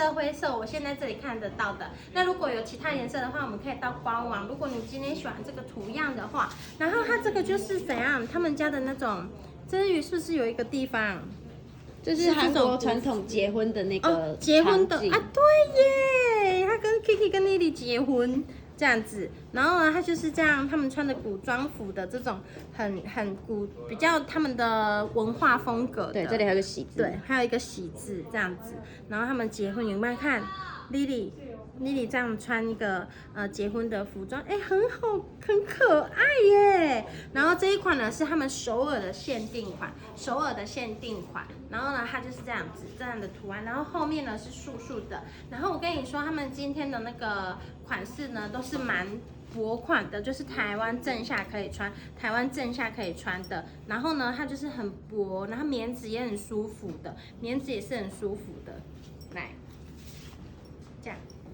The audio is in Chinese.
色、灰色，我现在这里看得到的。那如果有其他颜色的话，我们可以到官网。如果你今天喜欢这个图样的话，然后它这个就是怎样，他们家的那种，这是不是有一个地方？就是韩国传统结婚的那个结婚的场景啊，对耶，他跟 Kiki 跟 Lily 结婚这样子，然后呢，他就是这样，他们穿的古装服的这种很古，比较他们的文化风格的。对，这里还有个喜字。对，还有一个喜字这样子，然后他们结婚，有没有看 Lily 这样穿一个结婚的服装，哎，很好，很可爱耶。然后这一款呢是他们首尔的限定款，然后呢它就是这样子这样的图案，然后后面呢是素素的。然后我跟你说，他们今天的那个款式呢都是蛮薄款的，就是台湾正下可以穿的。然后呢，它就是很薄，然后棉质也很舒服的，棉质也是很舒服的。来，这样。